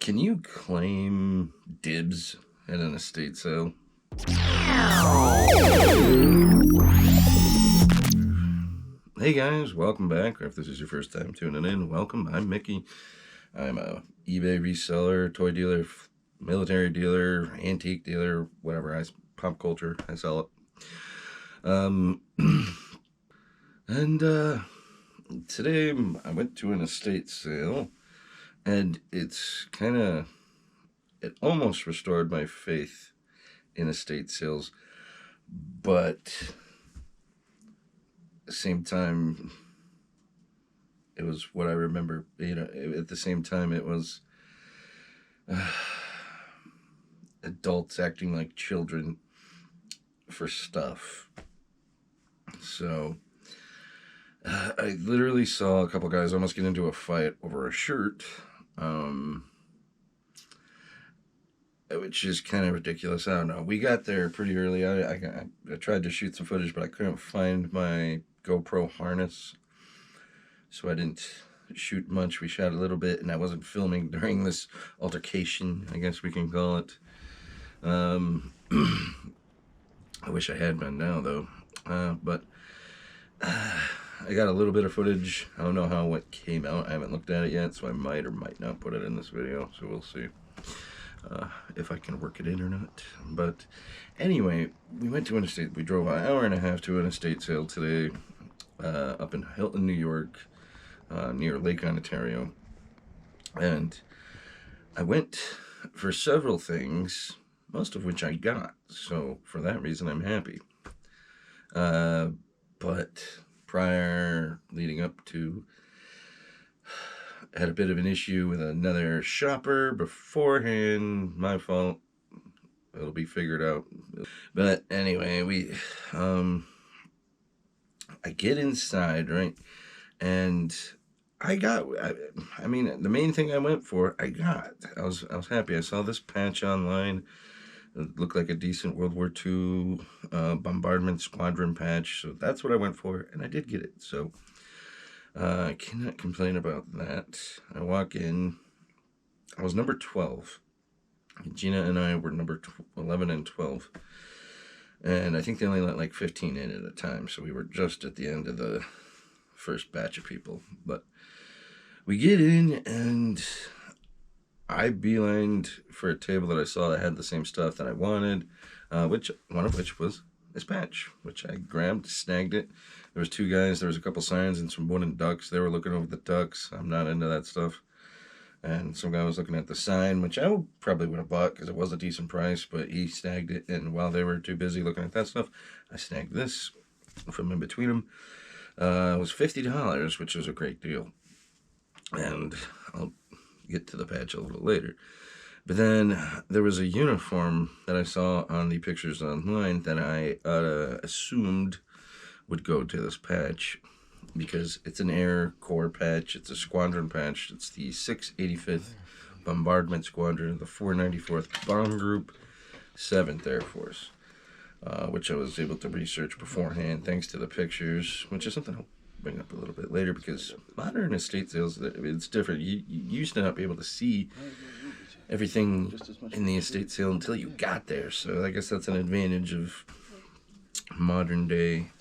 Can you claim dibs at an estate sale? Hey guys, welcome back. Or if this is your first time tuning in, welcome. I'm Mickey. I'm a eBay reseller, toy dealer, military dealer, antique dealer, whatever. Pop culture. I sell it. And today I went to an estate sale, and it almost restored my faith in estate sales, but at the same time, it was what I remember. At the same time, it was adults acting like children for stuff. So I literally saw a couple guys almost get into a fight over a shirt, which is kind of ridiculous. I don't know. We got there pretty early. I tried to shoot some footage, but I couldn't find my GoPro harness, so I didn't shoot much. We shot a little bit, and I wasn't filming during this altercation, I guess we can call it. I wish I had been now, though. But I got a little bit of footage. I don't know how it came out. I haven't looked at it yet, so I might or might not put it in this video, so we'll see if I can work it in or not. But anyway, we went to an estate. We drove an hour and a half to an estate sale today up in Hilton, New York, near Lake Ontario. And I went for several things, most of which I got. So for that reason, I'm happy. But leading up to, had a bit of an issue with another shopper beforehand. My fault. It'll be figured out. But anyway, I get inside, right? And I mean, the main thing I went for, I got. I was happy. I saw this patch online. It looked like a decent World War II bombardment squadron patch. So that's what I went for, and I did get it. So I cannot complain about that. I walk in. I was number 12. Gina and I were number 11 and 12. And I think they only let like 15 in at a time. So we were just at the end of the first batch of people. But we get in, and I beelined for a table that I saw that had the same stuff that I wanted, one of which was this patch, which I grabbed, snagged it. There was two guys, there was a couple signs and some wooden ducks. They were looking over the ducks. I'm not into that stuff. And some guy was looking at the sign, which I probably would have bought because it was a decent price, but he snagged it. And while they were too busy looking at that stuff, I snagged this from in between them. It was $50, which was a great deal. And I'll get to the patch a little later. But then there was a uniform that I saw on the pictures online that I assumed would go to this patch, because it's an Air Corps patch. It's a squadron patch. It's the 685th Bombardment Squadron, the 494th Bomb Group, 7th Air Force, which I was able to research beforehand thanks to the pictures, which is something I'll bring up a little bit later, because modern estate sales, it's different. You used to not be able to see everything in the estate sale until you got there. So I guess that's an advantage of modern day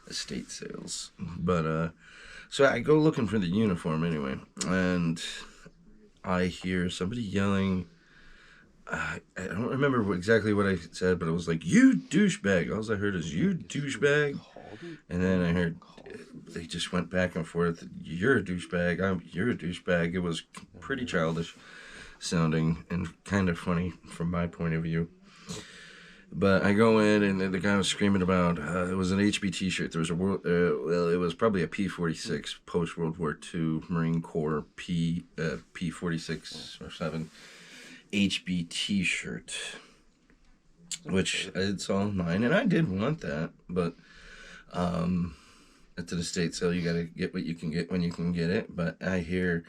estate sales. But so I go looking for the uniform anyway, and I hear somebody yelling. I don't remember exactly what I said, but it was like, "You douchebag." All I heard is, "You douchebag." And then I heard they just went back and forth. "You're a douchebag. You're a douchebag." It was pretty childish sounding and kind of funny from my point of view. But I go in, and the guy was screaming about, it was an HB t-shirt. There was it was probably a P-46 post-World War II Marine Corps P-46 or 7 HB t-shirt, which I saw mine, and I did want that, but at the estate sale, you gotta get what you can get when you can get it. But I hear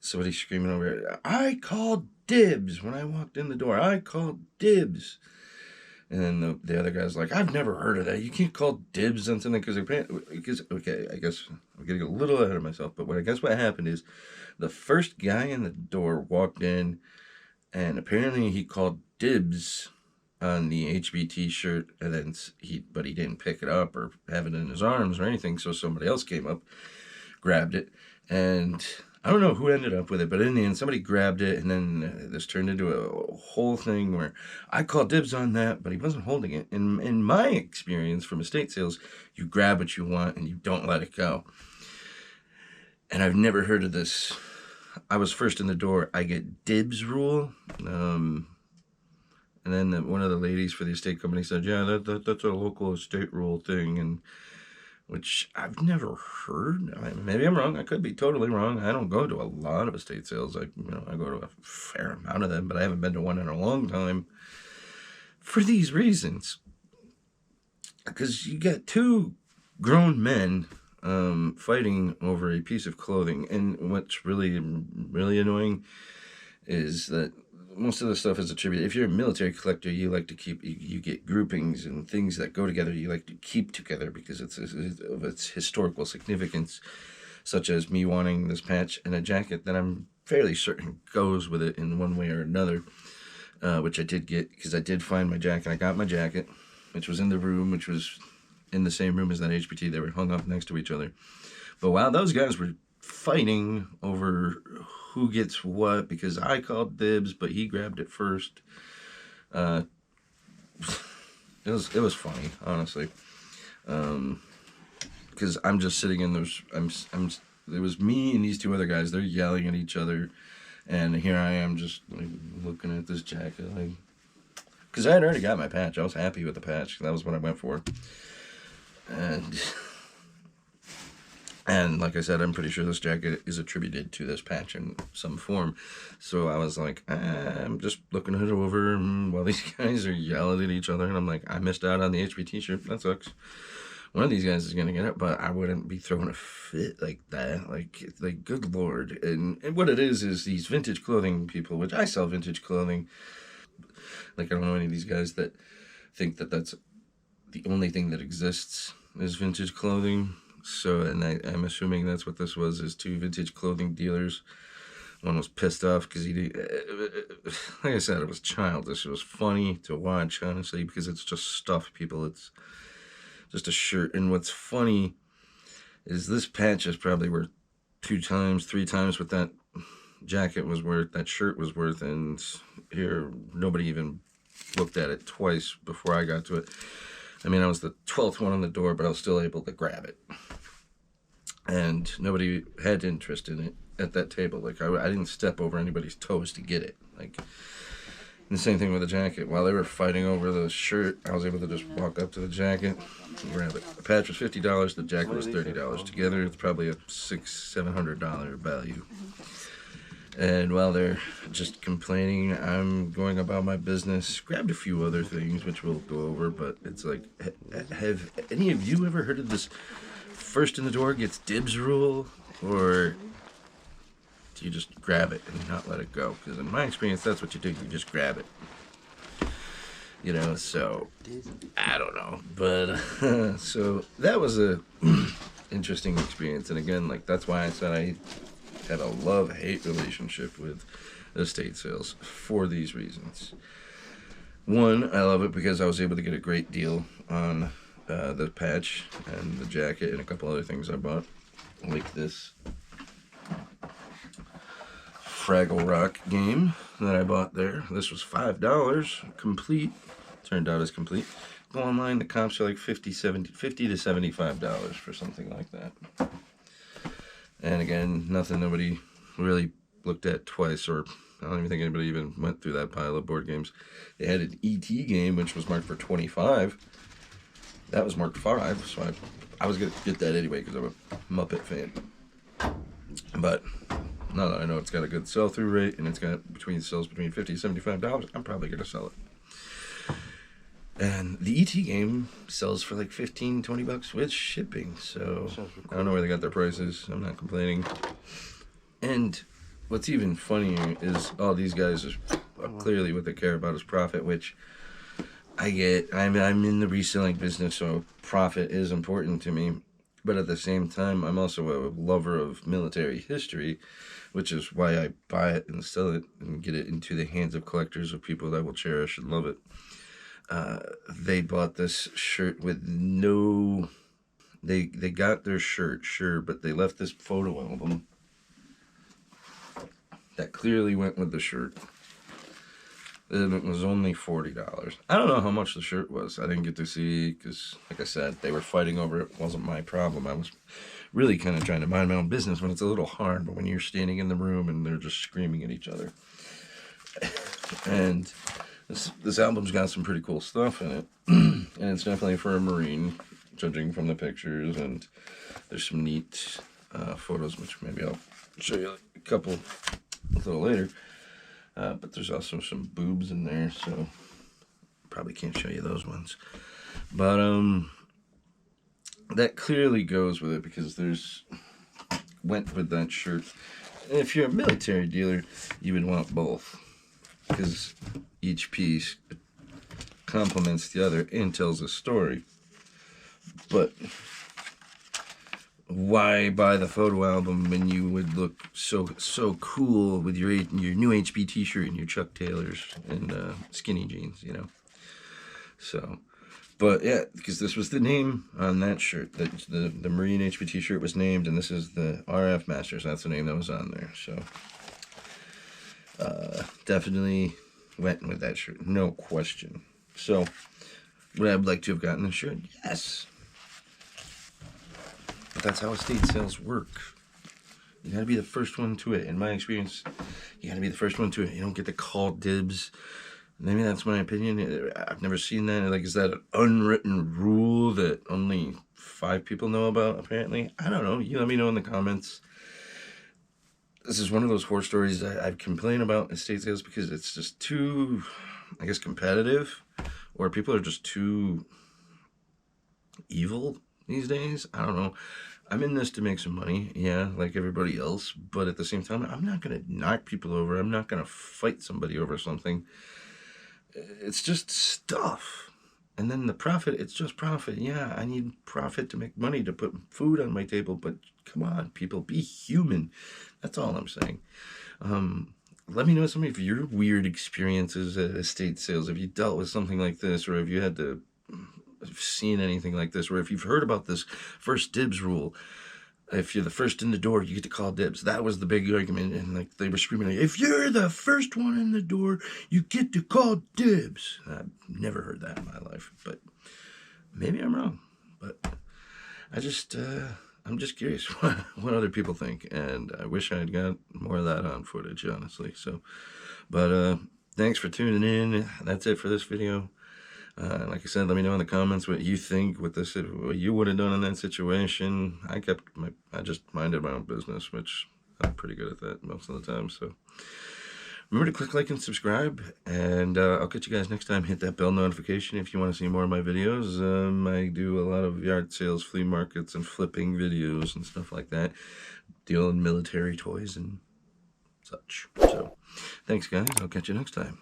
somebody screaming over, "I called dibs when I walked in the door. I called dibs." And then the other guy's like, I've never heard of that. You can't call dibs on something because okay, I guess I'm getting a little ahead of myself. But what happened is the first guy in the door walked in, and apparently he called dibs on the HBT shirt, and then he didn't pick it up or have it in his arms or anything. So somebody else came up, grabbed it, and I don't know who ended up with it, but in the end, somebody grabbed it, and then this turned into a whole thing where I called dibs on that, but he wasn't holding it. In my experience from estate sales, you grab what you want and you don't let it go. And I've never heard of this. I was first in the door. I get dibs rule. And then one of the ladies for the estate company said, yeah, that's a local estate rule thing. And which I've never heard. Maybe I'm wrong. I could be totally wrong. I don't go to a lot of estate sales. I go to a fair amount of them, but I haven't been to one in a long time for these reasons. Because you got two grown men fighting over a piece of clothing, and what's really, really annoying is that most of the stuff is attributed. If you're a military collector, you like to keep, you get groupings and things that go together, you like to keep together because it's of its historical significance, such as me wanting this patch and a jacket that I'm fairly certain goes with it in one way or another, which I did get because I did find my jacket. I got my jacket, which was in the room, which was in the same room as that HPT. They were hung up next to each other. But while those guys were fighting over who gets what, because I called dibs, but he grabbed it first. It was funny, honestly, because I'm just sitting in those. It was me and these two other guys. They're yelling at each other, and here I am just like looking at this jacket, like, because I had already got my patch. I was happy with the patch. That was what I went for, And like I said, I'm pretty sure this jacket is attributed to this patch in some form. So I was like, I'm just looking it over while these guys are yelling at each other. And I'm like, I missed out on the HBT shirt. That sucks. One of these guys is going to get it, but I wouldn't be throwing a fit like that. Like good Lord. And what it is these vintage clothing people, which I sell vintage clothing. Like, I don't know any of these guys that think that that's the only thing that exists is vintage clothing. So, and I'm assuming that's what this was, is two vintage clothing dealers. One was pissed off because like I said, it was childish. It was funny to watch, honestly, because it's just stuff, people. It's just a shirt. And what's funny is this patch is probably worth 2 times, 3 times what that jacket was worth, that shirt was worth. And here, nobody even looked at it twice before I got to it. I mean, I was the 12th one on the door, but I was still able to grab it. And nobody had interest in it at that table. Like, I didn't step over anybody's toes to get it. Like, and the same thing with the jacket. While they were fighting over the shirt, I was able to just walk up to the jacket and grab it. The patch was $50, the jacket was $30. Together, it's probably a $600-700 value. And while they're just complaining, I'm going about my business. Grabbed a few other things, which we'll go over, but it's like, have any of you ever heard of this first in the door gets dibs rule? Or do you just grab it and not let it go? Because in my experience, that's what you do. You just grab it. You know, so, I don't know. But, so, that was a interesting experience. And again, like, that's why I said I had a love-hate relationship with estate sales for these reasons. One, I love it because I was able to get a great deal on the patch and the jacket and a couple other things I bought, like this Fraggle Rock game that I bought there. This was $5 complete. Turned out as complete. Go online, the comps are like $50 to $75 for something like that. And again, nobody really looked at twice, or I don't even think anybody even went through that pile of board games. They had an ET game, which was marked for $25. That was marked 5, so I was going to get that anyway because I'm a Muppet fan. But now that I know it's got a good sell-through rate and it's got sells between $50 and $75, I'm probably going to sell it. And the ET game sells for like $15-20 with shipping. So I don't know where they got their prices. I'm not complaining. And what's even funnier is all these guys are clearly what they care about is profit, which I'm in the reselling business, so profit is important to me. But at the same time, I'm also a lover of military history, which is why I buy it and sell it and get it into the hands of collectors, of people that will cherish and love it. They bought this shirt with no... They got their shirt, sure, but they left this photo album that clearly went with the shirt. And it was only $40. I don't know how much the shirt was. I didn't get to see, because, like I said, they were fighting over it. It wasn't my problem. I was really kind of trying to mind my own business when it's a little hard, but when you're standing in the room and they're just screaming at each other. And this album's got some pretty cool stuff in it. And it's definitely for a Marine, judging from the pictures. And there's some neat photos, which maybe I'll show you a couple a little later. But there's also some boobs in there, so probably can't show you those ones. But that clearly goes with it, because went with that shirt. And if you're a military dealer, you would want both, because each piece complements the other and tells a story. But why buy the photo album when you would look so cool with your new HB t-shirt and your Chuck Taylors and skinny jeans, you know? So, but yeah, because this was the name on that shirt. The Marine HB t-shirt was named, and this is the RF Masters. That's the name that was on there. So, definitely went with that shirt, no question. So, would I have liked to have gotten the shirt? Yes. But that's how estate sales work. You gotta be the first one to it. In my experience, you gotta be the first one to it. You don't get to call dibs. Maybe that's my opinion. I've never seen that. Like, is that an unwritten rule that only 5 people know about, apparently? I don't know. You let me know in the comments. This is one of those horror stories I've complained about estate sales, because it's just too, I guess, competitive. Or people are just too evil these days. I don't know. I'm in this to make some money, yeah, like everybody else, but at the same time, I'm not going to knock people over. I'm not going to fight somebody over something. It's just stuff. And then the profit, it's just profit. Yeah, I need profit to make money to put food on my table, but come on, people, be human. That's all I'm saying. Let me know some of your weird experiences at estate sales. Have you dealt with something like this, or have you had to seen anything like this, or if you've heard about this first dibs rule? If you're the first in the door, you get to call dibs. That was the big argument, and like they were screaming, like, if you're the first one in the door, you get to call dibs. I've never heard that in my life, but maybe I'm wrong. But I'm just curious what other people think, and I wish I had got more of that on footage, honestly. So, but thanks for tuning in. That's it for this video. Like I said, let me know in the comments what you think, what you would have done in that situation. I just minded my own business, which I'm pretty good at that most of the time. So remember to click like and subscribe, and I'll catch you guys next time. Hit that bell notification if you want to see more of my videos. I do a lot of yard sales, flea markets, and flipping videos and stuff like that. Deal in military toys and such. So thanks, guys. I'll catch you next time.